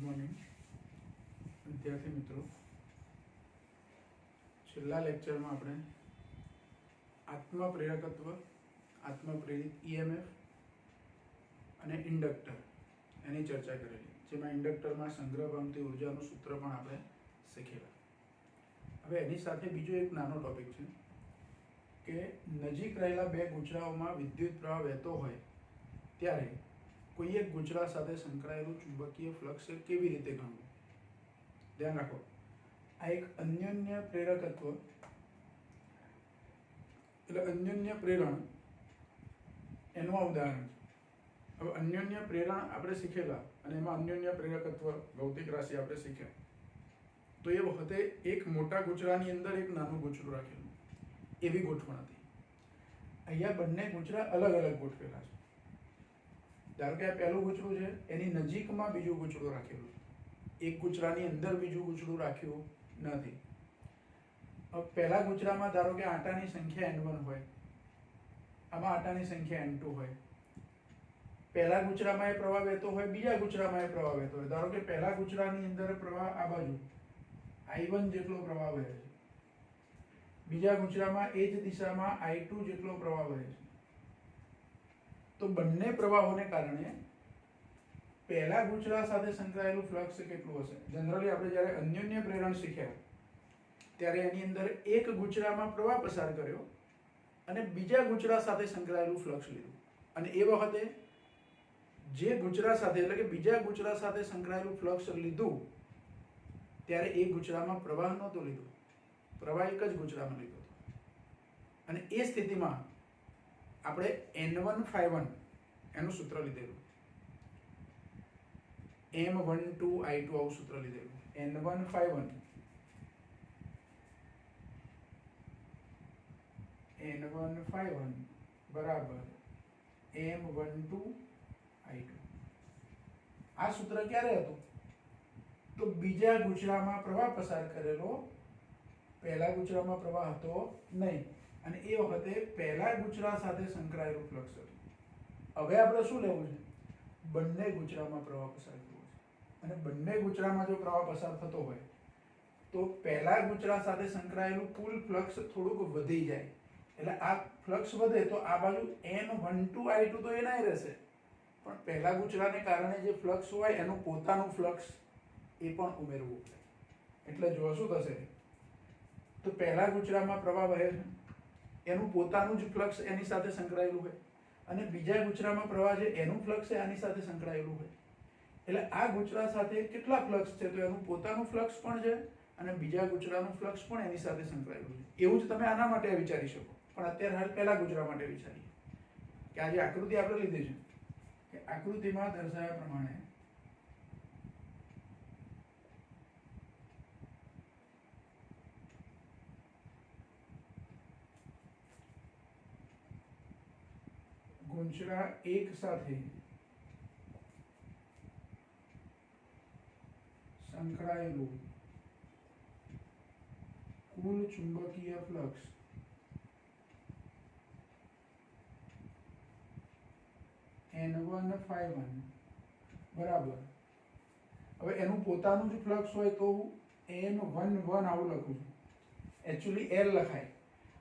Morning વિદ્યાર્થી મિત્રો, છેલ્લા લેક્ચરમાં આપણે આત્મપ્રેરકત્વ, આત્મપ્રેરિત ઈએમએફ અને ઇન્ડક્ટર એની ચર્ચા કરેલી, જેમાં ઇન્ડક્ટરમાં સંગ્રહ પામતી ઉર્જાનું સૂત્ર પણ આપણે શીખેલા. હવે એની સાથે બીજો એક નાનો ટોપિક છે કે નજીક રહેલા બે ગુંચળાઓમાં વિદ્યુત પ્રવાહ વહેતો હોય ત્યારે કોઈ એક ગુંચળા સાથે સંકળાયેલું ચુંબકીય ફ્લક્સ કેવી રીતે ગણવું. ધ્યાન રાખો, આ એક અન્યોન્ય પ્રેરકત્વ એટલે અન્યોન્ય પ્રેરણ એનું આ ઉદાહરણ છે. હવે અન્યોન્ય પ્રેરણ આપણે શીખેલા અને એમાં અન્યોન્ય પ્રેરકત્વ ભૌતિક રાશિ આપણે શીખ્યા. તો એ વખતે એક મોટા ગુંચળાની અંદર એક નાનું ગુંચળું રાખેલું, એવી ગોઠવણ હતી. અહીંયા બંને ગુંચળા અલગ અલગ ગોઠવેલા છે. ધારો કે આ પહેલું ગુંચળું છે, એની નજીકમાં બીજું ગુંચળું રાખેલું છે. એક ગુંચળાની અંદર બીજું ગુંચળું રાખ્યું નથી. હવે પહેલા ગુંચળામાં ધારો કે આંટાની સંખ્યા n1 હોય, આમાં આંટાની સંખ્યા n2 હોય. પહેલા ગુંચળામાં એ પ્રવાહ વહેતો હોય, બીજા ગુંચળામાં એ પ્રવાહ વહેતો હોય. ધારો કે પહેલા ગુંચળાની અંદર પ્રવાહ આ બાજુ I1 જેટલો પ્રવાહ વહે છે, બીજા ગુંચળામાં એ જ દિશામાં I2 જેટલો પ્રવાહ વહે છે. તો બંને પ્રવાહોને કારણે પહેલા ગુંચળા સાથે સંકળાયેલું ફ્લક્સ કેટલું હશે. જનરલી આપણે જ્યારે અન્યોન્ય પ્રેરણ શીખ્યા ત્યારે એની અંદર એક ગુંચળામાં પ્રવાહ પસાર કર્યો અને બીજા ગુંચળા સાથે સંકળાયેલું ફ્લક્સ લીધું, અને એ વખતે જે ગુંચળા સાથે એટલે કે બીજા ગુંચળા સાથે સંકળાયેલું ફ્લક્સ લીધું ત્યારે એ ગુંચળામાં પ્રવાહ નહોતો લીધો, પ્રવાહ એક જ ગુંચળામાં લીધો હતો. અને એ સ્થિતિમાં આપણે N1∅1 એનું સૂત્ર લીધેલું, M12I2 આવું સૂત્ર લીધેલું. N1∅1 બરાબર M12I2. આ સૂત્ર ક્યારે હતું? તો બીજા ગુંચળામાં પ્રવાહ પસાર કરેલો, પહેલા ગુંચળામાં પ્રવાહ હતો નહીં, અને એ વખતે પહેલા ગુંચળા સાથે સંકળાયેલું ફ્લક્સ હતું. હવે આપણે શું લેવું છે? બંને ગુંચળામાં પ્રવાહ પસાર કરવો છે. અને બંને ગુંચળામાં જો પ્રવાહ પસાર થતો હોય તો પહેલા ગુંચળા સાથે સંકળાયેલું કુલ ફ્લક્સ થોડુંક વધી જાય. એટલે આ ફ્લક્સ વધે તો આ બાજુ N12I2 તો એનાય રહેશે, પણ પહેલા ગુંચળાને કારણે જે ફ્લક્સ હોય એનું પોતાનું ફ્લક્સ એ પણ ઉમેરવું પડે. એટલે જો શું થશે, તો પહેલા ગુંચળામાં પ્રવાહ વહે છે, એનું પોતાનું જ ફ્લક્સ એની સાથે સંકળાયેલું હોય, અને બીજા ગુંચળામાં પ્રવાહ છે એનું ફ્લક્સ આની સાથે સંકળાયેલું હોય. એટલે આ ગુંચળા સાથે કેટલા ફ્લક્સ છે? તો એનું પોતાનું ફ્લક્સ પણ છે અને બીજા ગુંચળાનું ફ્લક્સ પણ એની સાથે સંકળાયેલું છે. એવું જ તમે આના માટે વિચારી શકો, પણ અત્યારે હાલ પહેલા ગુંચળા માટે વિચારીએ કે આ જે આકૃતિ આપણે લીધી છે, કે આકૃતિમાં દર્શાવ્યા પ્રમાણે ગુંચળા એક સાથે સંકળાયેલું કુલ ચુંબકીય ફ્લક્સ N1∅1 બરાબર, હવે એનું પોતાનું જ ફ્લક્સ હોય તો M11 આવું લખું છું. એકચ્યુઅલી L લખાય,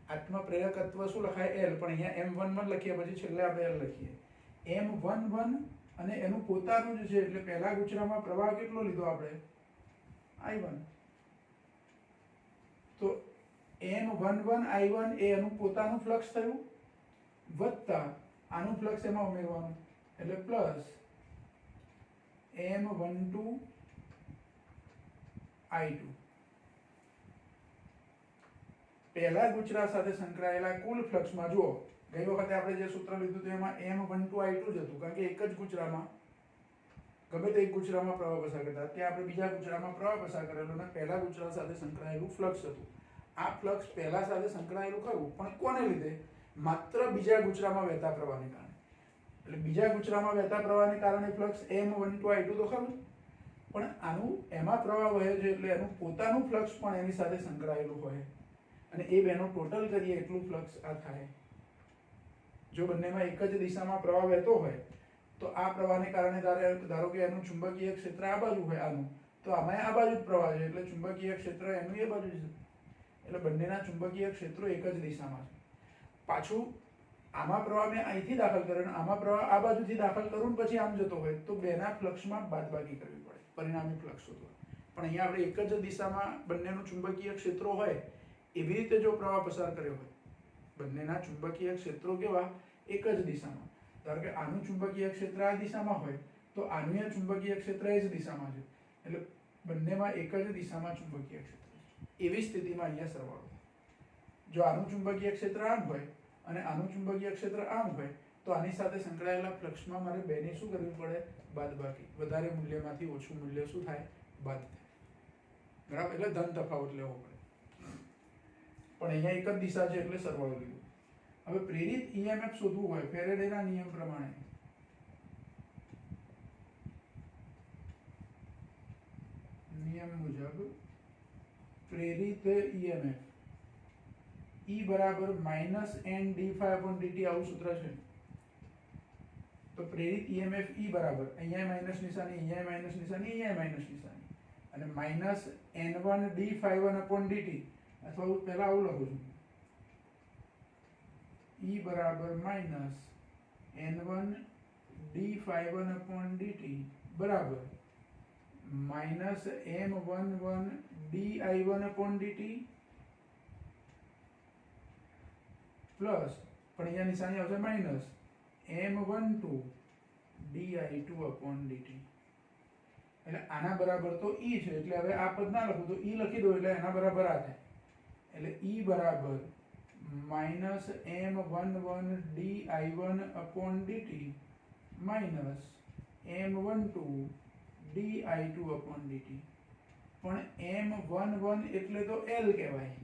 આત્મપ્રેરકત્વ શું લખાય? L, પણ અહીંયા M11 લખીએ પછી છેલ્લે આપણે L લખીએ. M11 અને એનું પોતાનું જ છે, એટલે પહેલા ગુંચળામાં પ્રવાહ કેટલો લીધો આપણે? I1. તો M11I1 એ એનું પોતાનું ફ્લક્સ થયું, વત્તા આનું ફ્લક્સ એમાં ઉમેરવાનું, એટલે પ્લસ M12I2. પહેલા ગુંચળા સાથે સંકળાયેલા કુલ ફ્લક્સમાં જુઓ, ગઈ વખતે આપણે જે સૂત્ર લીધું હતું એમાં M12I2 જ હતું, કારણ કે એક જ ગુંચળામાં ગમે તે એક ગુંચળામાં પ્રવાહ પસાર કરતા, ત્યાં આપણે બીજા ગુંચળામાં પ્રવાહ પસાર કરેલો અને પહેલા ગુંચળા સાથે સંકળાયેલું ફ્લક્સ હતું. આ ફ્લક્સ પહેલા સાથે સંકળાયેલું ખરું, પણ કોને લીધે? માત્ર બીજા ગુંચળામાં વહેતા પ્રવાહને કારણે. એટલે બીજા ગુંચળામાં વહેતા પ્રવાહને કારણે ફ્લક્સ M12I2 તો ખરું, પણ આનું એમાં પ્રવાહ વહે છે એટલે એનું પોતાનું ફ્લક્સ પણ એની સાથે સંકળાયેલું હોય, અને એ બેનો ટોટલ કરીએ એટલું ફ્લક્સ આ થાય. જો બંનેમાં એક જ દિશામાં પ્રવાહ વહેતો હોય તો આ પ્રવાહને કારણે ધારો કે એનું ચુંબકીય ક્ષેત્ર આ બાજુ હોય આનું, તો આમાં આ બાજુ જ પ્રવાહ છે એટલે ચુંબકીય ક્ષેત્ર એનું એ બાજુ છે, એટલે બંનેના ચુંબકીય ક્ષેત્રો એક જ દિશામાં છે. પાછું આમાં પ્રવાહ મેં અહીંથી દાખલ કર્યો અને આમાં પ્રવાહ આ બાજુથી દાખલ કરું ને પછી આમ જતો હોય તો બેના ફ્લક્સમાં બાદબાકી કરવી પડે પરિણામી ફ્લક્સ શોધવા. પણ અહીંયા આપણે એક જ દિશામાં બંનેનું ચુંબકીય ક્ષેત્રો હોય એવી રીતે જો પ્રવાહ પસાર કર્યો હોય, બંનેના ચુંબકીય ક્ષેત્રો કેવા એક જ દિશામાં, ધારો કે આનું ચુંબકીય ક્ષેત્ર આ દિશામાં હોય તો આનું ચુંબકીય ક્ષેત્ર એ જ દિશામાં છે, એટલે બંનેમાં એક જ દિશામાં ચુંબકીય ક્ષેત્ર છે. એવી સ્થિતિમાં અહીંયા સરવાળો. જો આનું ચુંબકીય ક્ષેત્ર આમ હોય અને આનું ચુંબકીય ક્ષેત્ર આમ હોય તો આની સાથે સંકળાયેલા ફ્લક્સમાં મારે બેની શું કરવી પડે? બાદબાકી. વધારે મૂલ્યમાંથી ઓછું મૂલ્ય શું થાય? બાદ થાય. બરાબર, એટલે ધન તફાવત લેવો પડે. પણ અહીંયા એક જ દિશા છે એટલે સરવાળો લીધો. હવે પ્રેરિત ઈએમએફ શોધવું હોય ફેરેડેના નિયમ પ્રમાણે, નિયમ મુજબ પ્રેરિત ઈએમએફ E બરાબર -n d∅dt આવું સૂત્ર છે. તો પ્રેરિત ઈએમએફ E બરાબર અહીંયા માઇનસ નિશાની, અહીંયા માઇનસ નિશાની, અહીંયા માઇનસ નિશાની, અને -n1 d∅1/dt, અથવા હું પહેલા આવું લખું છું, E બરાબર -n1 d∅1/dt બરાબર -m11 di1/dt પ્લસ, પણ અહીંયા નિશાની આવશે માઇનસ, m12 di2/dt. એટલે આના બરાબર તો E છે એટલે હવે આ પદ ના લખું તો E લખી દો એટલે એના બરાબર આ થાય. એટલે E બરાબર -m11 di1/dt minus m12 di2/dt. પણ m11 એટલે તો L કહેવાય,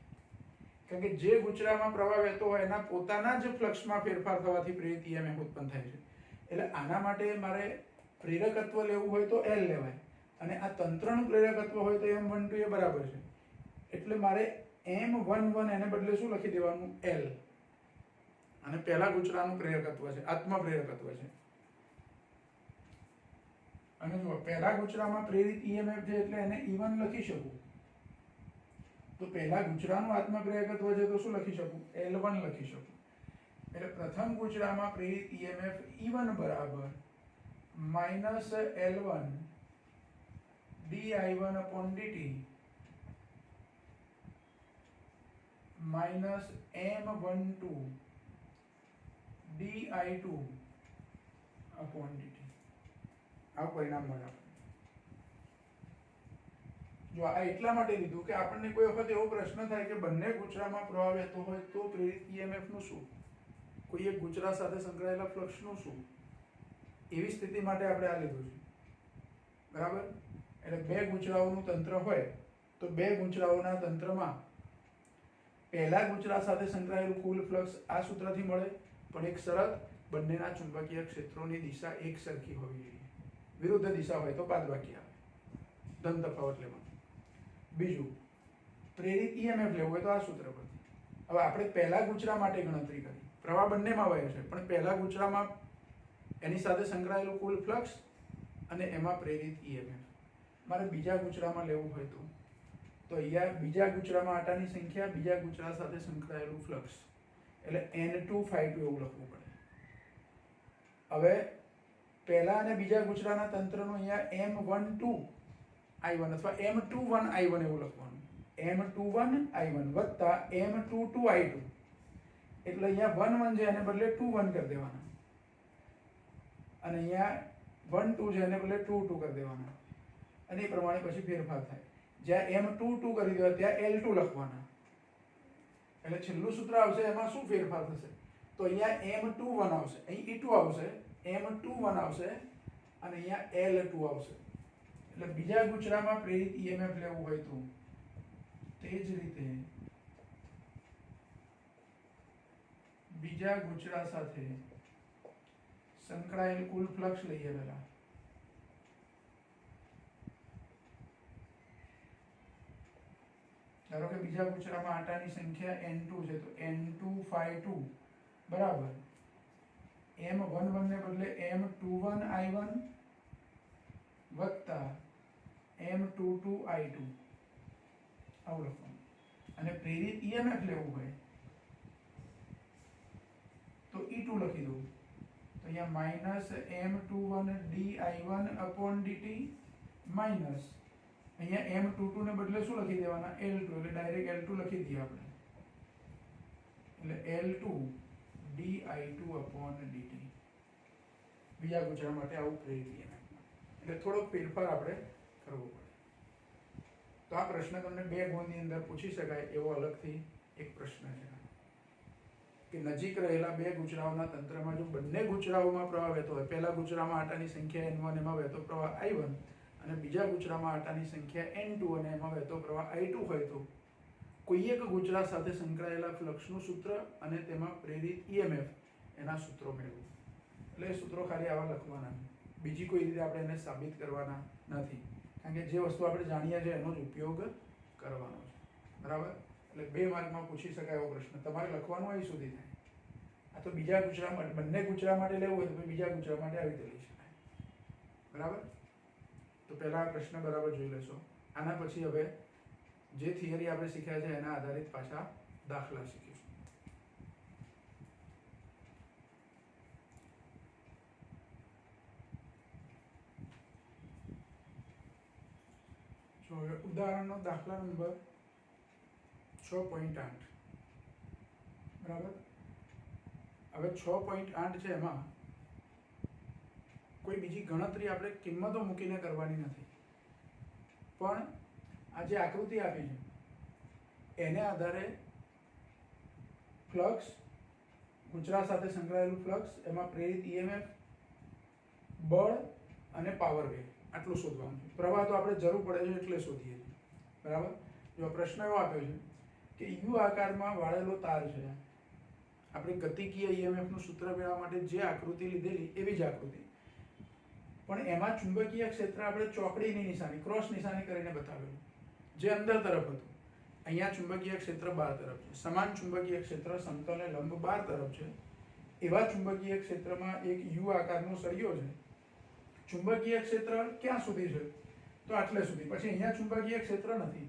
કારણ કે જે ગુચરામાં પ્રવાહ વહેતો હોય એના પોતાના જ ફ્લક્સમાં ફેરફાર થવાથી પ્રેરિત ઈએમએફ ઉત્પન્ન થાય છે. એટલે આના માટે મારે પ્રેરકત્વ લેવું હોય તો L લેવાય, અને આ તંત્રનું પ્રેરકત્વ હોય તો m12 એ બરાબર છે, એટલે મારે m11 એને બદલે શું લખી દેવાનું? L. અને પહેલા ગુચરાનું પ્રેરકત્વ છે, આત્મ પ્રેરકત્વ છે. અને જો પહેલા ગુચરામાં પ્રેરિત ઈએમએફ છે એટલે એને E1 લખી શકું, તો પહેલા ગુચરાનું આત્મ પ્રેરકત્વ છે તો શું લખી શકું? L1 લખી શકું. એટલે પ્રથમ ગુચરામાં પ્રેરિત ઈએમએફ E1 બરાબર -L1 di1/dt -m12 di2/dt. આ પરિણામ મળે. જો આ એટલા માટે લીધું કે આપણને કોઈ વખત એવો પ્રશ્ન થાય કે બંને ગુચરામાં પ્રવાહ વહેતો હોય તો પ્રેરિત ઈએમએફ નું શું, કોઈ એક ગુચરા સાથે સંકળાયેલા ફ્લક્સ નું શું, એવી સ્થિતિ માટે આપણે આ લીધું છે. બરાબર, એટલે બે ગુચરાઓનું તંત્ર હોય તો બે ગુચરાઓના તંત્રમાં પહેલા ગુચરા સાથે સંકળાયેલું કુલ ફ્લક્સ આ સૂત્રથી મળે, પણ એક શરત, બંનેના ચુંબકીય ક્ષેત્રોની દિશા એક સરખી હોવી જોઈએ. વિરુદ્ધ દિશા હોય તો બાદબાકી આવે, ધન તફાવત લેવાનું. બીજું, પ્રેરિત ઈએમએફ લેવું હોય તો આ સૂત્ર પરથી. હવે આપણે પહેલા ગુચરા માટે ગણતરી કરી, પ્રવાહ બંનેમાં વહે છે પણ પહેલા ગુચરામાં એની સાથે સંકળાયેલું કુલ ફ્લક્સ અને એમાં પ્રેરિત ઈએમએફ. મારે બીજા ગુચરામાં લેવું હોય તો અહીંયા બીજા ગુચરામાં આટાની સંખ્યા, બીજા ગુચરા સાથે સંકળાયેલું ફ્લક્સ, એટલે n2 એવું લખવું પડે. હવે પહેલા અને બીજા ગુચરાના તંત્રનું અહીંયા m12 I1 અથવા m21 I1 એવું લખવાનું, m21 I1 વત્તા m22 I2, એટલે અહીંયા 1 1 છે એને બદલે 2 1 કરી દેવાના, અને અહીંયા 1 2 છે એને બદલે 2 2 કરી દેવાના, અને એ પ્રમાણે પછી ફેરફાર થાય. જ્યાં m22 કરી દેવા ત્યાં L2 લખવાના, એટલે છેલ્લું સૂત્ર આવશે એમાં શું ફેરફાર થશે? તો અહીંયા m21 આવશે, અહીં E2 આવશે, m21 આવશે, અને અહીંયા L2 આવશે. એટલે બીજા ગુચરામાં પ્રેરિત ઈએમએફ લેવું હોય તો તે જ રીતે બીજા ગુચરા સાથે સંકળાયેલ કુલ ફ્લક્સ લઈએ પહેલા. ધારો કે બીજા ગુચરામાં આટાની સંખ્યા n2 છે તો n2 ∅2 બરાબર M11 ને બદલે M21I1 વત્તા M22I2 આવું લખવાનું. અને પ્રેરિત EMF લેવું હોય તો E2 લખી દઉં. તો અહીંયા માઇનસ M21dI1/dt માઇનસ અહીંયા M22 ને બદલે શું લખી દેવાના? L2. એટલે ડાયરેક્ટ L2 લખી દઈએ આપણે. એટલે L2 dI2/dt. બીજા ગુજરાત માટે આવું પ્રેરિત EMF. એટલે થોડોક ફેરફાર આપણે કરવો પડે. તો આ પ્રશ્ન તમને 2 ગુણની અંદર પૂછી શકાય એવો અલગથી એક પ્રશ્ન છે કે નજીક રહેલા 2 ગુચરાઓના તંત્રમાં જો બંને ગુચરાઓમાં પ્રવાહ વહેતો હોય, પહેલા ગુચરામાં આટાની સંખ્યા N1 એમાં વહેતો પ્રવાહ I1 અને બીજા ગુચરામાં આટાની સંખ્યા N2 અને એમાં વહેતો પ્રવાહ I2 હોય તો કોઈ એક ગુચરા સાથે સંકળાયેલા ફ્લક્સનું સૂત્ર અને તેમાં પ્રેરિત EMF એના સૂત્રો મેળવો. એટલે એ સૂત્રો ખાલી આવા લખવાના, બીજી કોઈ રીતે આપણે એને સાબિત કરવાના નથી, કારણ કે જે વસ્તુ આપણે જાણીએ છીએ એનો જ ઉપયોગ કરવાનો છે. બરાબર? એટલે 2 માર્કમાં પૂછી શકાય એવો પ્રશ્ન તમારે લખવાનો અહીં સુધી થાય. આ તો બીજા ગુજરાત માટે, બંને ગુજરાત માટે લેવું હોય તો બીજા ગુજરાત માટે આવી રીતે લઈ શકાય. બરાબર? તો પહેલા આ પ્રશ્ન બરાબર જોઈ લેશો. આના પછી હવે જે થિયરી આપણે શીખ્યા છે એના આધારિત પાછા દાખલા શીખીશું. જો હવે ઉદાહરણનો દાખલા નંબર 6.8. બરાબર? હવે 6.8 છે, એમાં કોઈ બીજી ગણતરી આપણે કિંમતો મૂકીને કરવાની નથી, પણ આ જે આકૃતિ આપી છે એને આધારે ફ્લક્સ, ગુજરાત સાથે સંકળાયેલું ફ્લક્સ, એમાં પ્રેરિત EMF, બળ અને પાવર વેવ આટલું શોધવાનું છે. પ્રવાહ તો આપણે જરૂર પડે છે એટલે શોધીએ છીએ. બરાબર? જો પ્રશ્ન એવો આપ્યો છે કે યુ આકારમાં વાળેલો તાર છે. આપણે ગતિકીય EMF નું સૂત્ર મેળવવા માટે જે આકૃતિ લીધેલી એવી જ આકૃતિ, પણ એમાં ચુંબકીય ક્ષેત્ર આપણે ચોકડીની નિશાની, ક્રોસ નિશાની કરીને બતાવેલું, જે અંદર તરફ હતું. અહીંયા ચુંબકીય ક્ષેત્ર બહાર તરફ છે. સમાન ચુંબકીય ક્ષેત્ર સમતલને લંબ બહાર તરફ છે. એવા ચુંબકીય ક્ષેત્રમાં એક યુ આકારનો સળિયો છે. ચુંબકીય ક્ષેત્ર ક્યાં સુધી છે? તો આટલે સુધી. પછી અહીંયા ચુંબકીય ક્ષેત્ર નથી.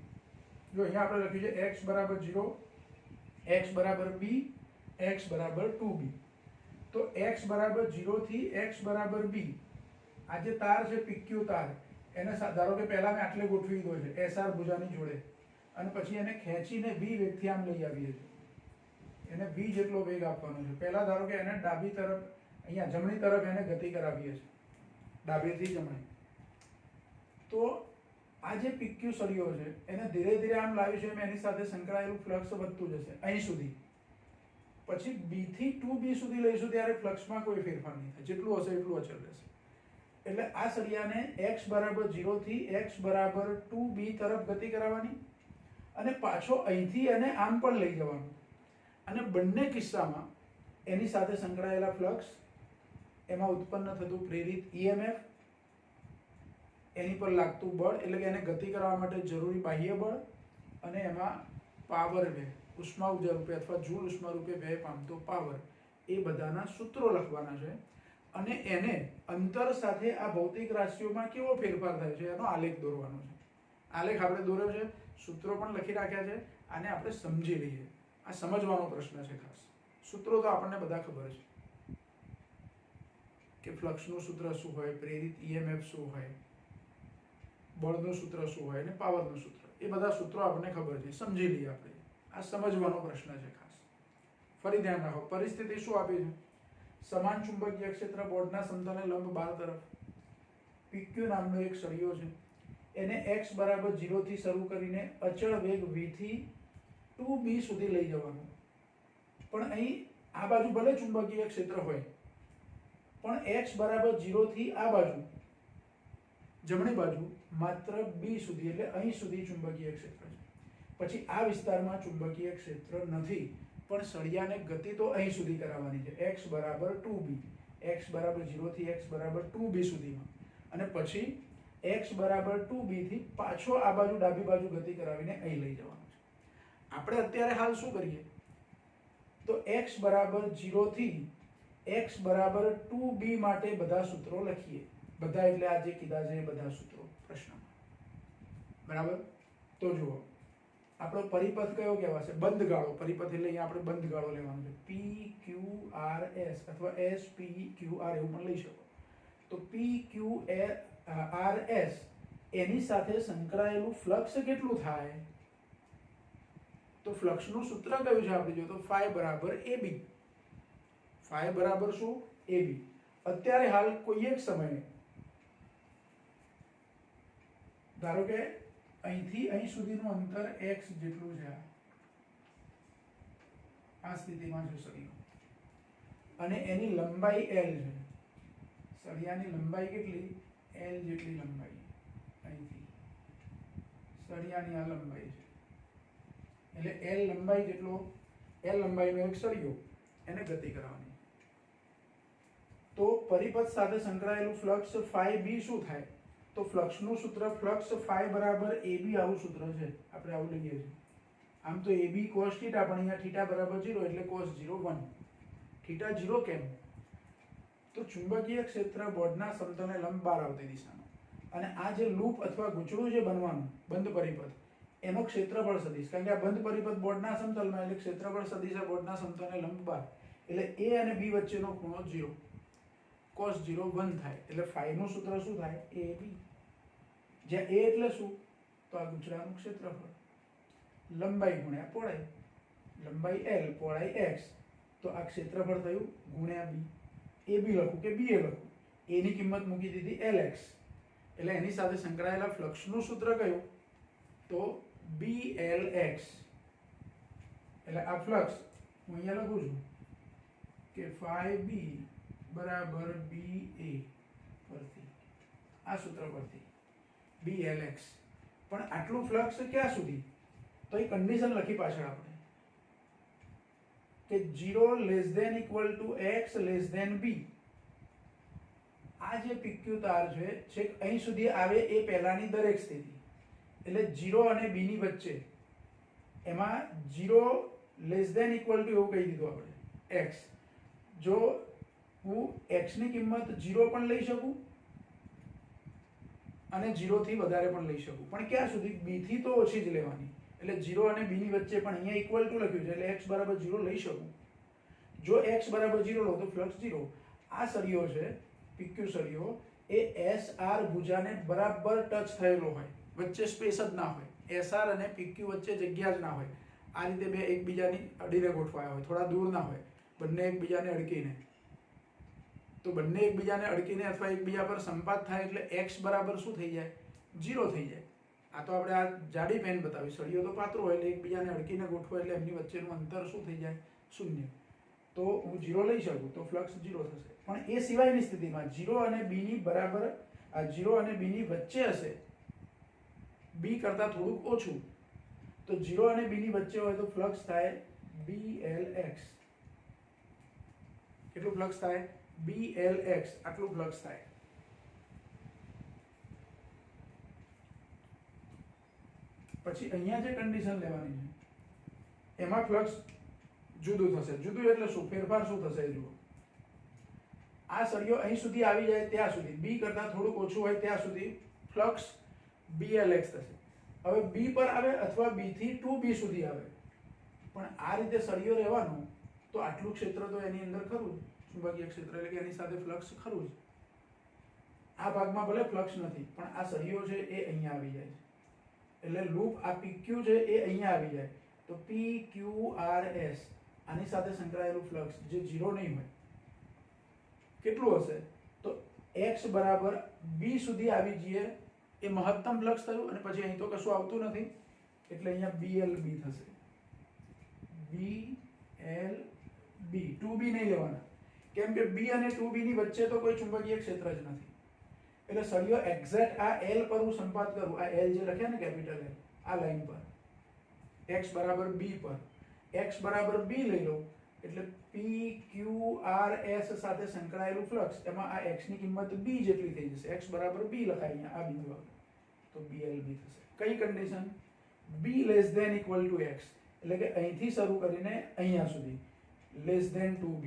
જો અહીંયા આપણે લખ્યું છે x = 0, x = b, x = 2b. તો x = 0 થી x = b, આ જે તાર છે PQ તાર, એને ધારો કે પહેલા મેં આટલે ગોઠવી દીધો છે SR ભુજાની જોડે, અને પછી એને ખેંચીને v વેગથી આમ લઈ આવીએ છીએ. એને v જેટલો વેગ આપવાનો છે. પહેલા ધારો કે એને ડાબી તરફ, અહીંયા જમણી તરફ એને ગતિ કરાવીએ છીએ, ડાબેથી જમણે. તો આ જે PQ સળિયો છે એને ધીરે ધીરે આમ લાવીશું એમ એની સાથે સંકળાયેલું ફ્લક્સ વધતું જશે અહીં સુધી. પછી b થી 2b સુધી લઈશું ત્યારે ફ્લક્સમાં કોઈ ફેરફાર નહીં થાય, જેટલું હશે એટલું અચળ રહેશે. એટલે આ સળિયાને x = 0 થી x = 2b તરફ ગતિ કરાવવાની, અને પાછો અહીંથી એને આમ પણ લઈ જવાનું. અને બંને કિસ્સામાં એની સાથે સંકળાયેલા ફ્લક્સ, એમાં ઉત્પન્ન થતું પ્રેરિત EMF, એની પર લાગતું બળ, એટલે કે એને ગતિ કરવા માટે જરૂરી બાહ્ય બળ, અને એમાં પાવર વેવ, ઉષ્મા ઉર્જા રૂપે અથવા જૂલ ઉષ્મા રૂપે વેવ પામતો પાવર, એ બધાના સૂત્રો લખવાના છે. અને એને અંતર સાથે આ ભૌતિક રાશિઓમાં કેવો ફેરફાર થાય છે એનો આલેખ દોરવાનો છે. આલેખ આપણે દોર્યો છે, સૂત્રો પણ લખી રાખ્યા છે. આને આપણે સમજી લઈએ. આ સમજવાનો પ્રશ્ન છે ખાસ. સૂત્રો તો આપણને બધા ખબર છે કે ફ્લક્સનું સૂત્ર શું હોય, પ્રેરિત EMF શું હોય, બળનું સૂત્ર શું હોય, અને પાવરનું સૂત્ર. એ બધા સૂત્રો આપણને ખબર છે, સમજી લઈએ આપણે. આ સમજવાનો પ્રશ્ન છે ખાસ. ફરી ધ્યાન રાખો, પરિસ્થિતિ શું આપી છે? સમાન ચુંબકીય ક્ષેત્ર બોર્ડના સમતલને લંબ બહાર તરફ, PQ નામનો એક સળિયો છે, એને x = 0 થી શરૂ કરીને અચળ વેગ v થી 2b સુધી લઈ જવાનો. પણ અહીં આ બાજુ ભલે ચુંબકીય ક્ષેત્ર હોય, પણ x = 0 થી આ બાજુ જમણી બાજુ માત્ર b સુધી, એટલે અહીં સુધી ચુંબકીય ક્ષેત્ર છે. પછી આ વિસ્તારમાં ચુંબકીય ક્ષેત્ર નથી, પણ સળિયાને ગતિ તો અહીં સુધી કરાવવાની છે, x = 2b, x = 0 થી x = 2b સુધીમાં. અને પછી x = 2b થી પાછો આ બાજુ ડાબી બાજુ ગતિ કરાવીને અહીં લઈ જવાનું છે. આપણે અત્યારે હાલ શું કરીએ? તો x = 0 થી x બરાબર 2b માટે બધા સૂત્રો લખીએ. બધા એટલે આ જે કીધા છે એ બધા સૂત્રો પ્રશ્નમાં. બરાબર. તો જુઓ આપણો પરિપથ કયો કહેવાશે? બંધ ગાળો. પરિપથ એટલે અહીંયા આપણે બંધ ગાળો લેવાનો છે. p q r s અથવા s p q r એવું પણ લઈ શકો. તો p q r s એની સાથે સંકળાયેલું ફ્લક્સ કેટલું થાય? તો ફ્લક્સનું સૂત્ર કયું છે આપણે જો તો phi બરાબર ab. phi બરાબર શું? ab. અત્યારે હાલ કોઈ એક સમયે ધારો કે અહીંથી અહીં સુધીનું અંતર x જેટલું છે. આ સ્થિતિમાં છે સળિયો અને એની લંબાઈ l છે. સળિયાની લંબાઈ કેટલી? l જેટલી લંબાઈ. અહીંથી સળિયાની આ લંબાઈ છે એટલે l લંબાઈ જેટલો l લંબાઈનો એક સળિયો એને ગતિ કરવાની. તો પરિપથ સાથે સંકળાયેલું ફ્લક્સ phi b શું થાય? તો ફ્લક્સનું સૂત્ર ફ્લક્સ phi બરાબર ab આવું સૂત્ર છે. આપણે આવું લઈએ છીએ. આમ તો ab cos θ પણ અહીંયા θ બરાબર 0 એટલે cos 0 1. θ 0 કેમ? તો ચુંબકીય ક્ષેત્ર બોર્ડના સમતલને લંબ બહાર આવતી દિશામાં અને આ જે લૂપ અથવા ગૂંચળું જે બનવાનું બંધ પરિપથ એનો ક્ષેત્રફળ સદિશ. કારણ કે આ બંધ પરિપથ બોર્ડના સમતલમાં એટલે ક્ષેત્રફળ સદિશ બોર્ડના સમતલને લંબ બહાર એટલે a અને b વચ્ચેનો ખૂણો 0 cos 0 1 થાય એટલે phi નું સૂત્ર શું થાય? ab. જ્યાં a એટલે શું? તો આ ગૂંચળાનું ક્ષેત્રફળ લંબાઈ ગુણ્યા પહોળાઈ. લંબાઈ l પહોળાઈ x તો આ ક્ષેત્રફળ થયું ગુણ્યા b. ab લખું કે ba લખું? a ની કિંમત મૂકી દીધી lx એટલે એની સાથે સંકળાયેલા ફ્લક્સનું સૂત્ર કયું? તો blx. એટલે આ ફ્લક્સ હું અહીંયા લખું છું કે phi b બરાબર ba પરથી આ સૂત્ર પરથી blx. પણ આટલું ફ્લક્સ ક્યાં સુધી? તો એ કન્ડિશન લખી પાછળ આપણે કે 0 ≤ x b. આ જે pq તાર છે છેક અહીં સુધી આવે એ પહેલાની દરેક સ્થિતિ એટલે 0 અને b ની વચ્ચે એમાં 0 ≤ એવું કહી દીધું આપણે x. જો હું x ની કિંમત 0 પણ લઈ શકું અને 0 થી વધારે પણ લઈ શકું પણ ક્યાં સુધી? b થી તો ઓછી જ લેવાની એટલે 0 અને b ની વચ્ચે પણ અહીંયા ઇક્વલ ટુ લખ્યું છે એટલે x બરાબર 0 લઈ શકું. જો x બરાબર 0 લો તો ફ્લક્સ 0. આ સળિયો છે pq સળિયો એ SR ભુજાને બરાબર ટચ થયેલો હોય, વચ્ચે સ્પેસ જ ના હોય. SR અને pq વચ્ચે જગ્યા જ ના હોય. આ રીતે બે એકબીજાની અડીને ગોઠવાયા હોય, થોડા દૂર ના હોય, બંને એકબીજાને અડકીને. તો બંને એકબીજાને અડકીને અથવા એકબીજા પર સંપાત થાય એટલે x બરાબર શું થઈ જાય? 0 થઈ જાય. આ તો આપણે આ જાડી પેન બતાવી, સળિયો તો પાતળો હોય એટલે એકબીજાને અડકીને ગોઠવો એટલે એમની વચ્ચેનું અંતર શું થઈ જાય? 0. તો હું 0 લઈ શકું તો ફ્લક્સ 0 થશે. પણ એ સિવાયની સ્થિતિમાં 0 અને b ની બરાબર આ 0 અને b ની વચ્ચે હશે, b કરતાં થોડુંક ઓછું, તો 0 અને b ની વચ્ચે હોય તો ફ્લક્સ થાય blx. કેટલું ફ્લક્સ થાય? blx. આટલું ફ્લક્સ થાય. પછી અહીંયા જે કન્ડિશન લેવાની છે એમાં ફ્લક્સ જુદું થશે. જુદું એટલે શું? ફેરફાર શું થશે જુઓ. આ સળિયો અહીં સુધી આવી જાય ત્યાં સુધી, b કરતાં થોડુંક ઓછું હોય ત્યાં સુધી ફ્લક્સ blx થશે. હવે b પર આવે અથવા b થી 2b સુધી આવે, પણ આ રીતે સળિયો રહેવાનો તો આટલું ક્ષેત્ર તો એની અંદર ખરું જ, ચુંબકીય ક્ષેત્ર એટલે કે એની સાથે ફ્લક્સ ખરું જ. આ ભાગમાં ભલે ફ્લક્સ નથી પણ આ સળિયો છે એ અહીંયા આવી જાય છે એટલે લૂપ આ pq છે એ અહીંયા આવી જાય તો pqrs આની સાથે સંકળાયેલું ફ્લક્સ જે 0 નહીં હોય કેટલું હશે? તો x બરાબર b સુધી આવી જઈએ એ મહત્તમ ફ્લક્સ થયું અને પછી અહીં તો કશું આવતું નથી એટલે અહીંયા blb થશે. blb 2b નહીં લેવાના કેમ કે b અને 2b ની વચ્ચે તો કોઈ ચુંબકીય ક્ષેત્ર જ નથી એટલે સળિયો એક્ઝેક્ટ આ l પર હું સંપાત કરું, આ l જે લખ્યા ને કેપિટલ l આ લાઈન પર x બરાબર b પર x બરાબર b લઈ લો એટલે pqrs સાથે સંકળાયેલું ફ્લક્સ એમાં આ x ની કિંમત b જેટલી થઈ જશે. x બરાબર b લખાય અહીંયા આ બિંદુ પર તો blb થશે. કઈ કન્ડિશન? b <= x એટલે કે અહીંથી શરૂ કરીને અહીંયા સુધી <= 2b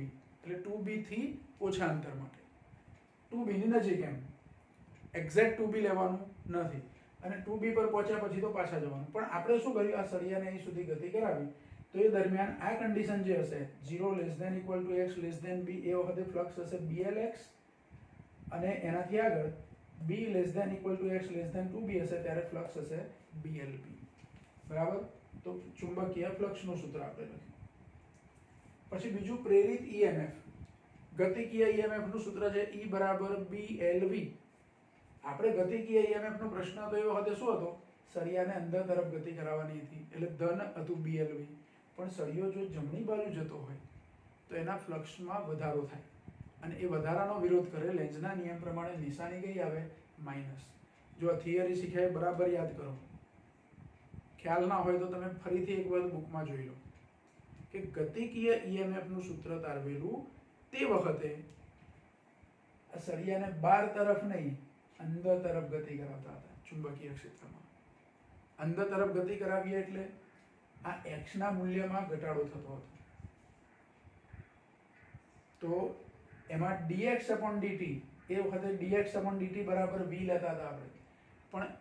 એટલે 2b થી ઓછા અંતર માટે 2b ની નજીક એમ એક્ઝેક્ટ 2b લેવાનું નથી અને 2b પર પહોંચ્યા પછી તો પાછા જવાનું પણ આપણે શું કર્યું આ સળિયાને અહીં સુધી ગતિ કરાવી તો એ દરમિયાન આ કન્ડિશન જે હશે 0 ≤ x b એ વખતે ફ્લક્સ હશે blx અને એનાથી આગળ b ≤ x 2b હશે ત્યારે ફ્લક્સ હશે blb બરાબર તો ચુંબકીય ફ્લક્સનું સૂત્ર આપણે લખ્યું પછી બીજું પ્રેરિત emf ગતિકીય emf નું સૂત્ર છે E = blv આપણે ગતિકીય emf નો પ્રશ્ન તો એ વખતે શું હતો સળિયાને અંદર તરફ ગતિ કરાવવાની હતી એટલે ધન હતું blv પણ સળિયો જો જમણી બાજુ જતો હોય તો એના ફ્લક્સમાં વધારો થાય અને એ વધારાનો વિરોધ કરે લેન્ઝના નિયમ પ્રમાણે નિશાની કઈ આવે માઈનસ જો આ થિયરી શીખ્યા બરાબર યાદ કરો ખ્યાલ ના હોય તો તમે ફરીથી એક વખત બુકમાં જોઈ લો કે ગતિકીય emf નું સૂત્ર તારવેલું તે વખતે આ સળિયાને બહાર તરફ નહીં અંદર તરફ ગતિ કરાવતા હતા ચુંબકીય ક્ષેત્રમાં અંદર તરફ ગતિ કરાવીએ એટલે આ x ના મૂલ્યમાં ઘટાડો થતો હતો તો એમાં dx/dt એ વખતે dx/dt બરાબર v લેતા હતા આપણે પણ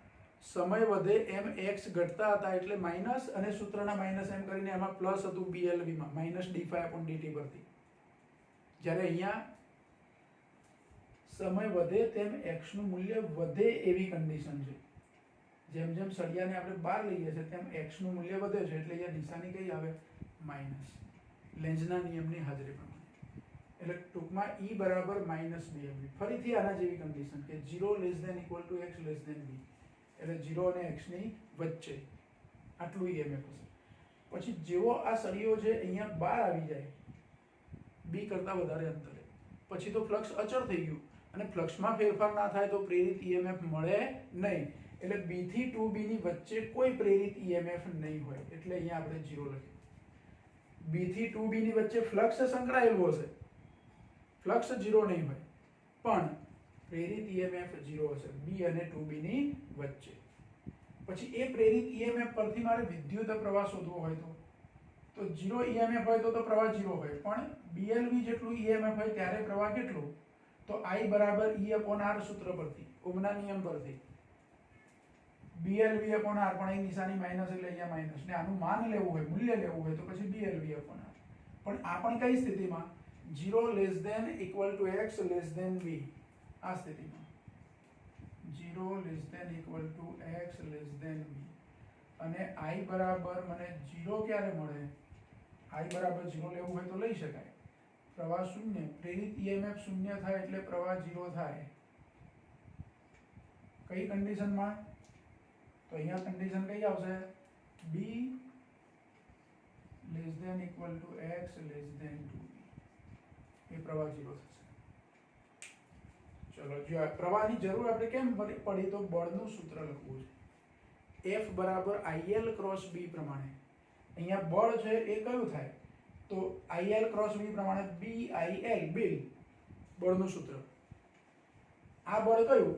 સમય વધે એમ x ઘટતા હતા એટલે માઈનસ અને સૂત્રના માઈનસ એમ કરીને એમાં પ્લસ હતું blv માં -d∅/dt પરથી જ્યારે અહીંયા સમય વધે તેમ x નું મૂલ્ય વધે એવી કન્ડિશન છે જેમ જેમ સળિયાને આપણે બહાર લઈએ છીએ તેમ x નું મૂલ્ય વધે છે એટલે અહીંયા નિશાની કઈ આવે માઈનસ લેન્ઝના નિયમની હાજરી પ્રમાણે એટલે ટૂંકમાં E = -blv ફરીથી આના જેવી કન્ડિશન કે 0 ≤ x b એટલે 0 અને x ની વચ્ચે આટલું emf હશે પછી જેવો આ સળિયો છે અહીંયા બહાર આવી જાય b કરતા વધારે અંતરે પછી તો ફ્લક્સ અચળ થઈ ગયું અને ફ્લક્સમાં ફેરફાર ના થાય તો પ્રેરિત emf મળે નહીં એટલે b થી 2b ની વચ્ચે કોઈ પ્રેરિત emf નહીં હોય એટલે અહીંયા આપણે 0 લખ્યું b થી 2b ની વચ્ચે ફ્લક્સ સંકળાયેલું હશે ફ્લક્સ 0 નહીં હોય પણ પ્રેરિત emf 0 હશે b અને 2b ની વચ્ચે પછી એ પ્રેરિત emf પરથી મારે વિદ્યુત પ્રવાહ શોધવો હોય તો 0 emf હોય તો પ્રવાહ 0 હોય પણ blv જેટલું emf હોય ત્યારે પ્રવાહ કેટલો તો I = E/R સૂત્ર પરથી ઓહમના નિયમ પરથી blv/R પણ અહીં નિશાની માઈનસ એટલે અહીંયા માઈનસ ને આનું માન લેવું હોય મૂલ્ય લેવું હોય તો પછી blv/R પણ આ પણ કઈ સ્થિતિમાં 0 ≤ x b આ સ્થિતિમાં 0 ≤ x b અને I બરાબર મને 0 ક્યારે મળે I બરાબર 0 લેવું હોય તો લઈ શકાય પ્રવાહ શૂન્ય પ્રેરિત emf શૂન્ય થાય એટલે પ્રવાહ 0 થાય કઈ કન્ડિશનમાં તો અહીંયા કન્ડિશન કઈ આવશે b ≤ x 2b એ પ્રવાહ 0 થશે ચલો જો આ પ્રવાહની જરૂર આપણે કેમ પડી તો બળનું સૂત્ર લખવું છે F = IL × B પ્રમાણે અહીંયા બળ છે એ કયું થાય તો IL × B પ્રમાણે BIL બિલ બળનું સૂત્ર આ બળ કયું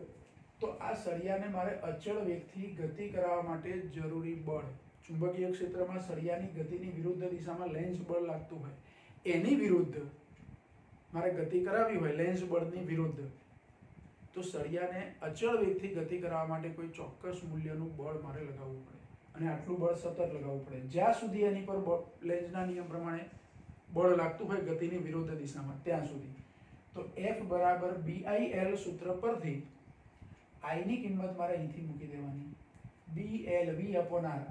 તો આ સળિયાને મારે અચળ વેગથી ગતિ કરાવવા માટે જરૂરી બળ ચુંબકીય ક્ષેત્રમાં સળિયાની ગતિની વિરુદ્ધ દિશામાં લેન્ઝ બળ લાગતું હોય એની વિરુદ્ધ મારે ગતિ કરાવવી હોય લેન્ઝ બળની વિરુદ્ધ તો સળિયાને અચળ વેગથી ગતિ કરાવવા માટે કોઈ ચોક્કસ મૂલ્યનું બળ મારે લગાવવું પડે અને આટલું બળ સતત લગાવવું પડે જ્યાં સુધી એની પર લેન્ઝના નિયમ પ્રમાણે બળ લાગતું હોય ગતિની વિરુદ્ધ દિશામાં ત્યાં સુધી તો F = BIL સૂત્ર પરથી I ની કિંમત મારે અહીંથી મૂકી દેવાની blv/R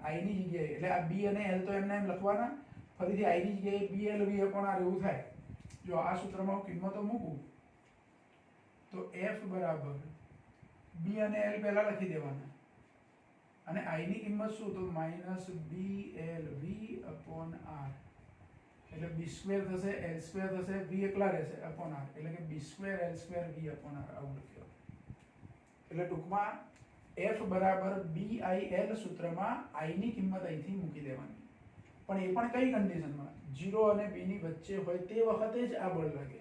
I ની જગ્યાએ એટલે આ b અને l તો એમને એમ લખવાના ફરીથી I ની જગ્યાએ blv/R એવું થાય જો આ સૂત્રમાં હું કિંમતો મૂકું તો F બરાબર b અને l પહેલા લખી દેવાના અને I ની કિંમત શું તો -blv/R એટલે b² થશે l² થશે v એકલા રહેશે /R એટલે કે b² l²v/R આવું લખ્યું એટલે ટૂંકમાં F = BIL સૂત્રમાં I ની કિંમત અહીંથી મૂકી દેવાની પણ એ પણ કઈ કન્ડિશનમાં 0 અને b ની વચ્ચે હોય તે વખતે જ આ બળ લાગે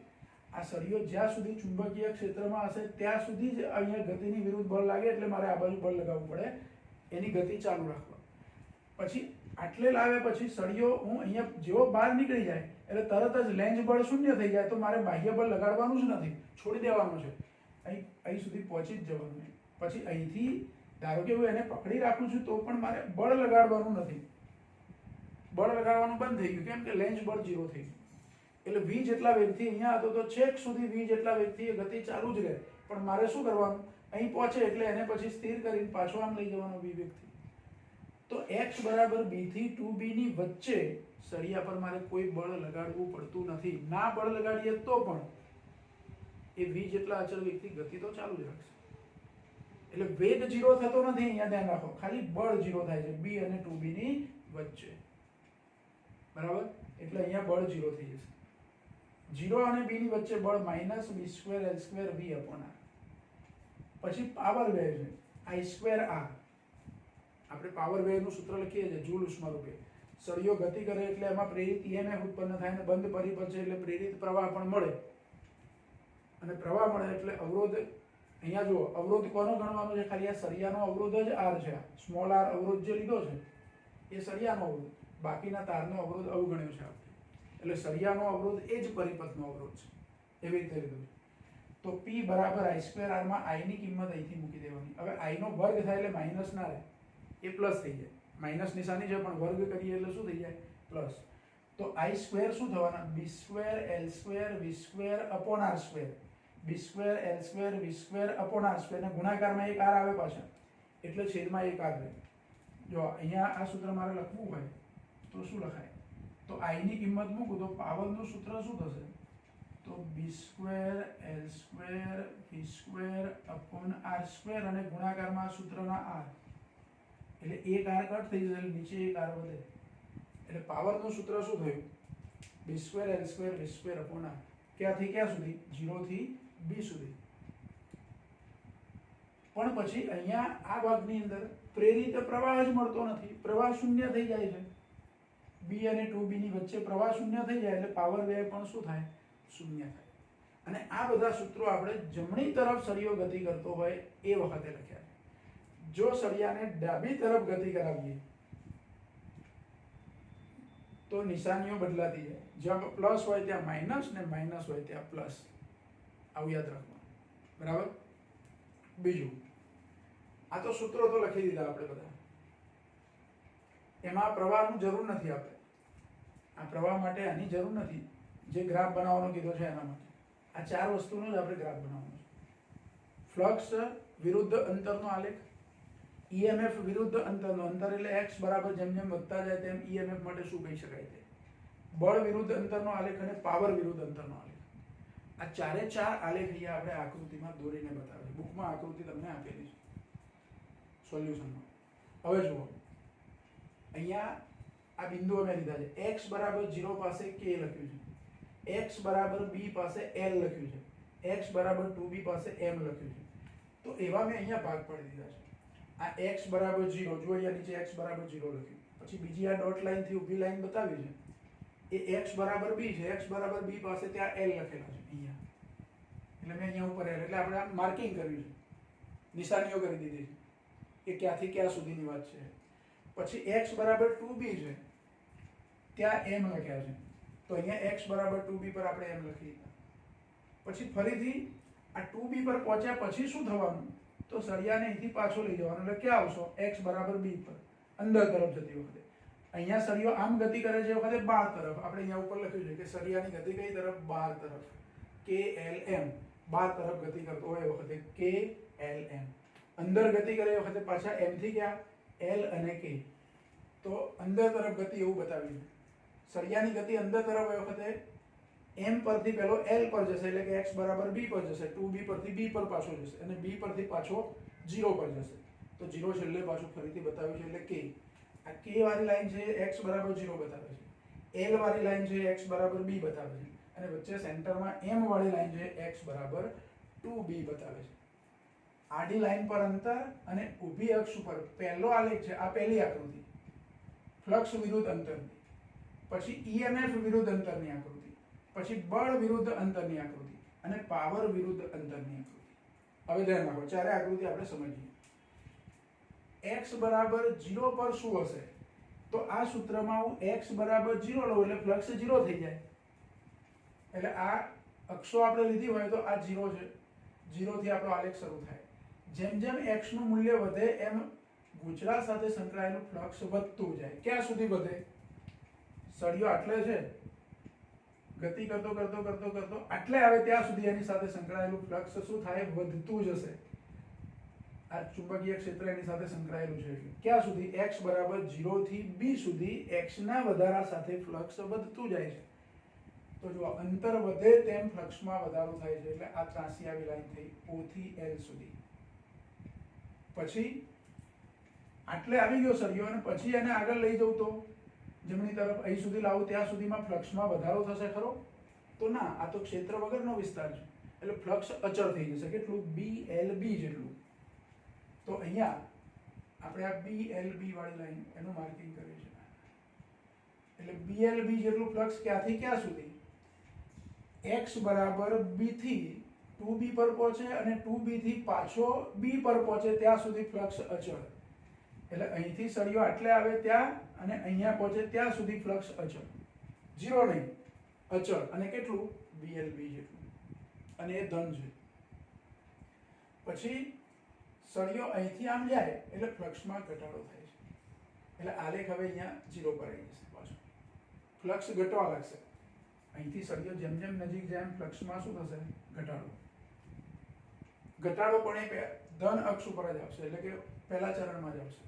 આ સળિયો જ્યાં સુધી ચુંબકીય ક્ષેત્રમાં હશે ત્યાં સુધી જ અહીંયા ગતિની વિરુદ્ધ બળ લાગે એટલે મારે આ બાજુ બળ લગાવવું પડે એની ગતિ ચાલુ રાખવા પછી આટલે લાવ્યા પછી સળિયો હું અહીંયા જેવો બહાર નીકળી જાય એટલે તરત જ લેન્જ બળ શૂન્ય થઈ જાય, તો મારે બાહ્ય બળ લગાડવાનું જ નથી, છોડી દેવાનું છે, અહીં સુધી પહોંચી જ જવાનું નહીં. પછી અહીંથી ધારો કે હું એને પકડી રાખું છું તો પણ મારે બળ લગાડવાનું નથી, બળ લગાડવાનું બંધ થઈ ગયું, કેમ કે લેન્જ બળ 0 થઈ ગયું. એટલે v જેટલા વેગથી અહીંયા હતો તો છેક સુધી v જેટલા વેગથી એ ગતિ ચાલુ જ રહે, પણ મારે શું કરવાનું, અહીં પહોંચે એટલે એને પછી સ્થિર કરીને પાછો આમ લઈ જવાનો v વેગથી. તો x બરાબર b થી 2b ની વચ્ચે સળિયા પર મારે કોઈ બળ લગાડવું પડતું નથી. ના બળ લગાડીએ તો પણ એ v જેટલા અચળ વેગથી ગતિ તો ચાલુ જ રાખશે. એટલે વેગ 0 થતો નથી, અહીંયા ધ્યાન રાખો, ખાલી બળ 0 થાય છે b અને 2b ની વચ્ચે, બરાબર. એટલે અહીંયા બળ 0 થઈ જશે. 0 અને b ની વચ્ચે બળ -b² l² v/r. પછી પાવર વેવ છે I²R. આપણે પાવર વેવનું સૂત્ર લખીએ છીએ જૂલ ઉષ્મા રૂપે. સળિયો ગતિ કરે એટલે એમાં પ્રેરિત EMF ઉત્પન્ન થાય અને બંધ પરિપથ છે એટલે પ્રેરિત પ્રવાહ પણ મળે, અને પ્રવાહ મળે એટલે અવરોધ. અહીંયા જુઓ, અવરોધ કોનો ગણવાનો છે, ખાલી આ સળિયાનો અવરોધ જ R છે. સ્મોલ r અવરોધ જે લીધો છે એ સળિયાનો અવરોધ, બાકીના તારનો અવરોધ અવગણ્યો છે આપણે. એટલે સળિયાનો અવરોધ એ જ પરિપથનો અવરોધ છે, એવી રીતે લીધું છે. તો P બરાબર I²R માં I ની કિંમત અહીંથી મૂકી દેવાની. હવે I નો વર્ગ થાય એટલે માઇનસ ના રહે, એ પ્લસ થઈ જાય. માઇનસ નિશાની છે પણ વર્ગ કરીએ એટલે શું થઈ જાય, પ્લસ. તો I² શું થવાના, b² l² v²/r², b² l² v²/r², ને ગુણાકારમાં એક r આવે પાછા, એટલે છેદમાં એક r રહે. જો અહીંયા આ સૂત્ર મારે લખવું હોય તો શું લખાય, તો I ની કિંમત મૂકું તો પાવરનું સૂત્ર શું થશે, તો b² l² v²/r², અને ગુણાકારમાં સૂત્રના r, એટલે એક r કટ થઈ જશે, નીચે એક r વધે. એટલે પાવરનું સૂત્ર શું થયું, b² l² v²/r. ક્યાંથી ક્યાં સુધી, 0 થી b સુધી. પણ પછી અહીંયા આ ભાગની અંદર પ્રેરિત પ્રવાહ જ મળતો નથી, પ્રવાહ શૂન્ય થઈ જાય છે. b અને 2b ની વચ્ચે પ્રવાહ શૂન્ય થઈ જાય એટલે પાવર વેવ પણ શું થાય, શૂન્ય થાય. અને આ બધા સૂત્રો આપણે જમણી તરફ સળિયો ગતિ કરતો હોય એ વખતે લખ્યા છે. જો સળિયાને ડાબી તરફ ગતિ કરાવીએ તો નિશાનીઓ બદલાતી જાય, જ્યાં પ્લસ હોય ત્યાં માઇનસ ને માઇનસ હોય ત્યાં પ્લસ. આવું યાદ રાખવાનું, બરાબર. બીજું, આ તો સૂત્રો તો લખી દીધા આપણે બધા, એમાં પ્રવાહનું જરૂર નથી. આપણે આ પ્રવાહ માટે આની જરૂર નથી, જે ગ્રાફ બનાવવાનો કીધો છે એના માટે. આ ચાર વસ્તુનો જ આપણે ગ્રાફ બનાવવાનો છે. ફ્લક્સ વિરુદ્ધ અંતરનો આલેખ, EMF વિરુદ્ધ અંતરનો, અંતર એટલે x બરાબર જેમ જેમ વધતા જાય તેમ EMF માટે શું કહી શકાય તે, બળ વિરુદ્ધ અંતરનો આલેખ અને પાવર વિરુદ્ધ અંતરનો આલેખ. આ ચારે ચાર આલેખ અહીંયા આપણે આકૃતિમાં દોરીને બતાવે. બુકમાં આકૃતિ તમને આપેલી છે સોલ્યુશનમાં. હવે જુઓ, અહીંયા આ બિંદુ અમે લીધા છે. x બરાબર 0 પાસે k લખ્યું છે, x બરાબર b પાસે l લખ્યું છે, x બરાબર 2b પાસે m લખ્યું છે. તો એવા મેં અહીંયા ભાગ પાડી દીધા છે. આ x બરાબર 0, જો અહીંયા નીચે x બરાબર 0 લખ્યું, પછી બીજી આ ડોટ લાઈન થી ઊભી લાઈન બતાવી છે એ x બરાબર b છે, x બરાબર b પાસે ત્યાં l લખેલા છે અહીંયા, એટલે મેં અહીંયા ઉપર l, એટલે આપણે આ માર્કિંગ કર્યું છે, નિશાનીઓ કરી દીધી છે કે ક્યાંથી ક્યાં સુધીની વાત છે. પછી x બરાબર 2b છે, ત્યાં m લખ્યા છે, તો અહીંયા x બરાબર 2b પર આપણે m લખી દીધા. પછી ફરીથી આ 2b પર પહોંચ્યા પછી શું થવાનું, તો સળિયાને અહીંથી પાછો લઈ જવાનો, એટલે ક્યાં આવશો, x બરાબર b પર, અંદર તરફ જતી વખતે. અહીંયા સળિયો આમ ગતિ કરે છે વખતે બહાર તરફ, આપણે અહીંયા ઉપર લખ્યું છે કે સળિયાની ગતિ કઈ તરફ, બહાર તરફ, KLM, બહાર તરફ ગતિ કરતો હોય વખતે KLM. અંદર ગતિ કરે વખતે પાછા m થી ક્યાં, l અને k. તો અંદર તરફ ગતિ એવું બતાવ્યું. સળિયાની ગતિ અંદર તરફ હોય વખતે m પરથી પેલો l પર જશે, એટલે કે x બરાબર b પર જશે, 2b પરથી b પર પાછો જશે, અને b પરથી પાછો 0 પર જશે. તો 0 છેલ્લે પાછું ફરીથી બતાવ્યું છે, એટલે k. આ k વાળી લાઈન છે x બરાબર 0 બતાવે છે, l વાળી લાઈન છે x બરાબર b બતાવે છે, અને વચ્ચે સેન્ટરમાં m વાળી લાઈન છે x બરાબર 2b બતાવે છે. આડી લાઈન પર અંતર અને ઊભી અક્ષ ઉપર પહેલો આલેખ છે, આ પહેલી આકૃતિ ફ્લક્સ વિરુદ્ધ અંતરની, પછી EMF વિરુદ્ધ અંતરની આકૃતિ, પછી બળ વિરુદ્ધ અંતરની આકૃતિ, અને પાવર વિરુદ્ધ અંતરની આકૃતિ. હવે ધ્યાન રાખો, ચારે આકૃતિ આપણે સમજીએ. x બરાબર 0 પર શું હશે, તો આ સૂત્રમાં હું x બરાબર 0 લઉં એટલે ફ્લક્સ 0 થઈ જાય. એટલે આ અક્ષો આપણે લીધી હોય તો આ 0 છે, 0 થી આપણો આલેખ શરૂ થાય. જેમ જેમ x નું મૂલ્ય વધે એમ ગૂંચળા સાથે સંકળાયેલું ફ્લક્સ વધતું જાય. ક્યાં સુધી વધે? સળિયો આટલે છે, ગતિ કરતો કરતો કરતો કરતો આટલે આવે ત્યાં સુધી એની સાથે સંકળાયેલું ફ્લક્સ શું થાય? વધતું જશે. આ ચુંબકીય ક્ષેત્ર એની સાથે સંકળાયેલું છે. ક્યાં સુધી? x બરાબર 0 થી b સુધી x ના વધારા સાથે ફ્લક્સ વધતું જાય છે. તો જો અંતર વધે તેમ ફ્લક્સમાં વધારો થાય છે. એટલે આ ત્રાંસી આવી લાઈન થઈ O થી L સુધી. પછી આટલે આવી ગયો સળિયો અને પછી એને આગળ લઈ જવું તો જમણી તરફ અહીં સુધી લાવું ત્યાં સુધીમાં ફ્લક્સમાં વધારો થશે ખરો? તો ના, આ તો ક્ષેત્ર વગરનો વિસ્તાર છે. એટલે ફ્લક્સ અચળ થઈ જશે. કેટલું? BLB જેટલું. તો અહીંયા આપણે આ BLB વાળી લાઈન એનું માર્કિંગ કર્યું છે. એટલે BLB જેટલું ફ્લક્સ ક્યાંથી ક્યાં સુધી? x બરાબર b થી 2b પર પહોંચે અને 2b થી પાછો b પર પહોંચે ત્યાં સુધી ફ્લક્સ અચળ. એટલે અહીંથી સળિયો આટલે આવે ત્યાં અને અહીંયા પહોંચે ત્યાં સુધી ફ્લક્સ અચળ. 0 નહીં, અચળ. અને કેટલું? BLB જેટલું. અને એ ધન છે. પછી સળિયો અહીંથી આમ જાય એટલે ફ્લક્સમાં ઘટાડો થાય છે. એટલે આલેખ હવે અહીંયા 0 પર આવી જશે પાછો. ફ્લક્સ ઘટવા લાગશે. અહીંથી સળિયો જેમ જેમ નજીક જાય એમ ફ્લક્સમાં શું થશે? ઘટાડો. ઘટાડો પણ એ ધન અક્ષ ઉપર જ આવશે. એટલે કે પહેલા ચરણમાં જ આવશે.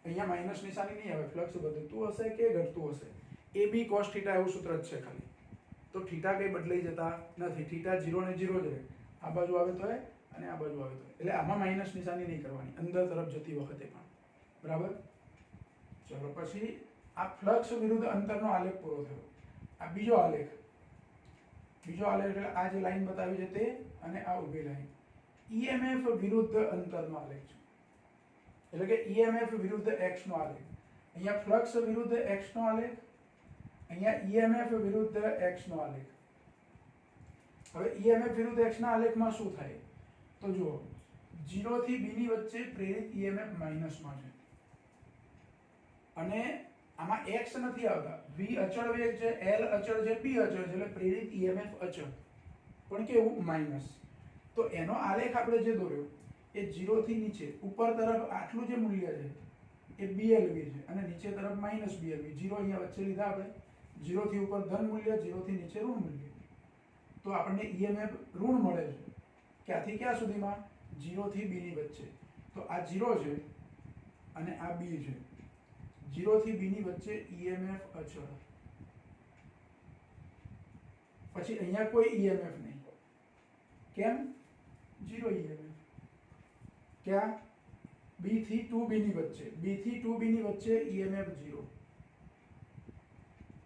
અહીંયા માઇનસ નિશાની નહીં આવે. ફ્લક્સ વધતું હશે કે ઘટતું હશે? AB cos θ એવું સૂત્ર જ છે ખાલી. તો થીટા કઈ બદલાઈ જતા નથી. થીટા 0 ને 0 જ રહે. આ બાજુ આવે તો અને આ બાજુ આવે તો. એટલે આમાં માઇનસ નિશાની નહીં કરવાની અંદર તરફ જતી વખતે પણ. બરાબર? ચલો પછી આ ફ્લક્સ વિરુદ્ધ અંતરનો આલેખ પૂરો થયો. આ બીજો આલેખ. બીજો આલેખ એટલે આ જે લાઈન બતાવી છે તે અને આ ઊભી લાઈન. EMF વિરુદ્ધ અંતરનો આલેખ છે. એટલે કે EMF વિરુદ્ધ x નો આલેખ. અહીંયા ફ્લક્સ વિરુદ્ધ x નો આલેખ, અહીંયા EMF વિરુદ્ધ x નો આલેખ. હવે EMF વિરુદ્ધ x ના આલેખમાં શું થાય? તો જુઓ 0 થી b ની વચ્ચે પ્રેરિત EMF માઇનસમાં છે. અને આમાં x નથી આવતા. v અચળ વેગ છે, L અચળ છે, p અચળ છે. એટલે પ્રેરિત EMF અચળ. પણ કેવું? માઇનસ. તો એનો આલેખ આપણે જે દોર્યો એ 0 થી નીચે ઉપર તરફ આટલું જે મૂલ્ય છે એ BLV છે અને નીચે તરફ માઇનસ BLV. 0 અહીંયા વચ્ચે લીધા આપણે. 0 થી ઉપર ધન મૂલ્ય, 0 થી નીચે ઋણ મૂલ્ય. તો આપણને EMF ઋણ મળે છે. ક્યાંથી ક્યાં સુધીમાં? 0 થી b ની વચ્ચે. તો આ 0 છે અને આ b છે. 0 થી b ની વચ્ચે EMF અચળ. પછી અહીંયા કોઈ EMF નહીં. કેમ? 0 EMF. ક્યાં? b થી 2b ની વચ્ચે. b થી 2b ની વચ્ચે EMF 0.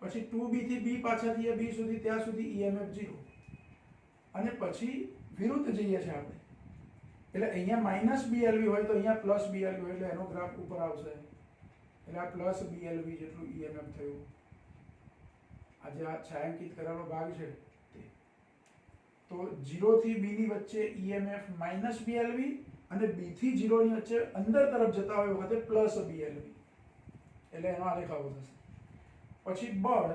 પછી 2b થી b પાછા જઈએ b સુધી ત્યાં સુધી EMF 0. અને પછી વિરુદ્ધ જઈએ છે આપણે. એટલે અહીંયા માઇનસ BLV હોય તો અહીંયા પ્લસ BLV હોય. એટલે એનો ગ્રાફ ઉપર આવશે. એટલે આ પ્લસ BLV જેટલું EMF થયું. આજે આ છાयांકિત કરેલો ભાગ છે તે. તો 0 થી b ની વચ્ચે EMF માઇનસ BLV અને b થી 0 ની વચ્ચે અંદર તરફ જતા હોય વખતે પ્લસ BLV. એટલે એનો આલેખ આવો થશે. પછી બળ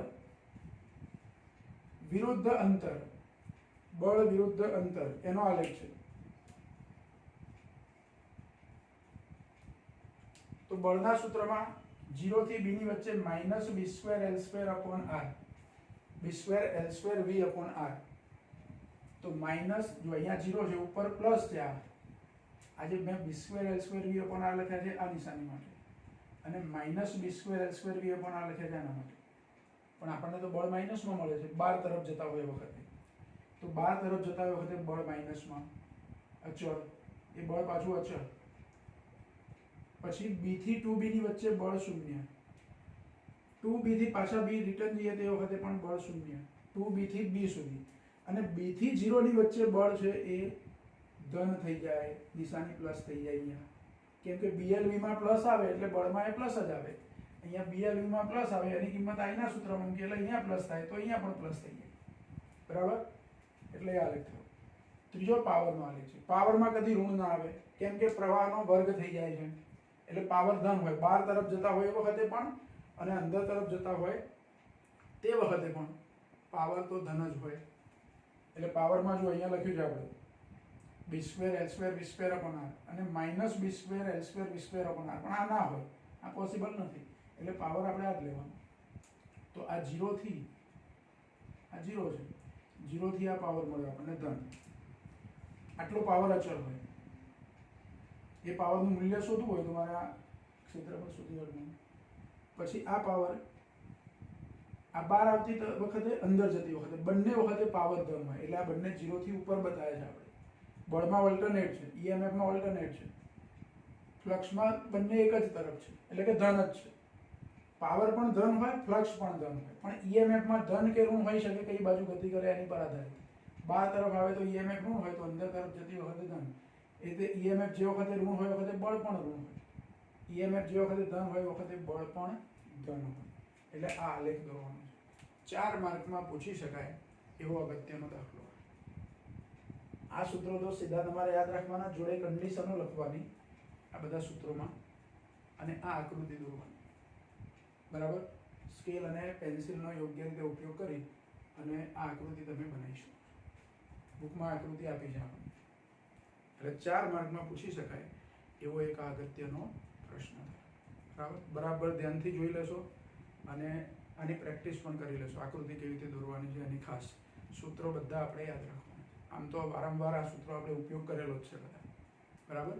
વિરુદ્ધ અંતર. બળ વિરુદ્ધ અંતર એનો આલેખ છે. તો બળના સૂત્રમાં 0 થી b ની વચ્ચે માઇનસ b²L²/r. b²L²V/r. તો માઇનસ જો અહીંયા 0 છે ઉપર પ્લસ છે. આજે મેં b²L²V/r લખ્યા છે આ નિશાની માટે અને માઇનસ b²L²V/r લખ્યા છે આના માટે. પણ આપણને તો બળ માઇનસમાં મળે છે 12 તરફ જતા હોય વખતે. તો 12 તરફ જતા હોય વખતે બળ માઇનસમાં અચળ. એ બળ પાછું અચળ. પછી b થી 2b ની વચ્ચે બળ 0. 2b થી પાછા b રિટર્ન જઈએ તે વખતે પણ બળ 0. 2b થી b સુધી. અને b થી 0 ની વચ્ચે બળ છે એ ધન થઈ જાય. નિશાની પ્લસ થઈ જાય અહીંયા. કેમ કે BLV માં પ્લસ આવે એટલે બળમાં એ પ્લસ જ આવે. અહીંયા BLV માં પ્લસ આવે એની કિંમત અહીંના સૂત્રમાં મૂકીએ એટલે અહીંયા પ્લસ થાય તો અહીંયા પણ પ્લસ થઈ જાય. બરાબર? એટલે એ આલેખ થયો. ત્રીજો પાવરનો આલેખ છે. પાવરમાં કદી ઋણ ના આવે કેમ કે પ્રવાહનો વર્ગ થઈ જાય છે. એટલે પાવર ધન હોય. 12 તરફ જતા હોય એ વખતે પણ અને અંદર તરફ જતા હોય તે વખતે પણ પાવર તો ધન જ હોય. એટલે પાવરમાં જો અહીંયા લખ્યું છે આપણે બી સ્ક્વેર એલ સ્ક્વેર વી સ્ક્વેર અપોન આર અને માઇનસ બી સ્ક્વેર એલ સ્ક્વેર વી સ્ક્વેર અપોન આર, પણ આ ના હોય, આ પોસિબલ નથી. એટલે પાવર આપણે આ જ લેવાનો. તો આ 0 થી આ 0 છે, 0 થી આ પાવર મળ્યો આપણને ધન. આટલો પાવર અચળ હોય. એ પાવરનું મૂલ્ય શોધવું હોય તો મારે આ ક્ષેત્રફળ શોધી કાઢવાનું. પછી આ પાવર આ બહાર આવતી વખતે અંદર જતી વખતે બંને વખતે પાવર ધન હોય. એટલે આ બંને 0 થી ઉપર બતાવે છે આપણે. બળમાં ઓલ્ટરનેટ છે, ઈએમએફમાં ઓલ્ટરનેટ છે, ફ્લક્સમાં બંને એક જ તરફ છે, એટલે કે ધન જ છે. પાવર પણ ધન હોય, ફ્લક્સ પણ ધન હોય, પણ ઈએમએફમાં ધન કે ઋણ હોઈ શકે, કઈ બાજુ ગતિ કરે એની પર આધારિત. બહાર તરફ આવે તો ઈએમએફ ઋણ હોય, તો અંદર તરફ જતી વખતે ધન. એટલે ઈએમએફ જે વખતે ઋણ હોય વખતે બળ પણ ઋણ હોય, ઈએમએફ જે વખતે ધન હોય વખતે બળ પણ ધન હોય. એટલે આ આલેખ દોરવાનો છે. 4 માર્કમાં પૂછી શકાય એવો અગત્યનો દાખલો. આ સૂત્રો તો સીધા તમારે યાદ રાખવાના, જોડે કન્ડિશનો લખવાની આ બધા સૂત્રોમાં, અને આ આકૃતિ દોરવાની. બરાબર? સ્કેલ અને પેન્સિલનો યોગ્ય રીતે ઉપયોગ કરી અને આ આકૃતિ તમે બનાવી શકો. બુકમાં આકૃતિ આપી છે આપણને. એટલે 4 માર્કમાં પૂછી શકાય એવો એક અગત્યનો પ્રશ્ન. બરાબર ધ્યાનથી જોઈ લેશો અને આની પ્રેક્ટિસ પણ કરી લેશો. આકૃતિ કેવી રીતે દોરવાની છે એની ખાસ સૂત્રો બધા આપણે યાદ રાખવાના. આમ તો વારંવાર આ સૂત્રો આપણે ઉપયોગ કરેલો જ છે બધા. બરાબર?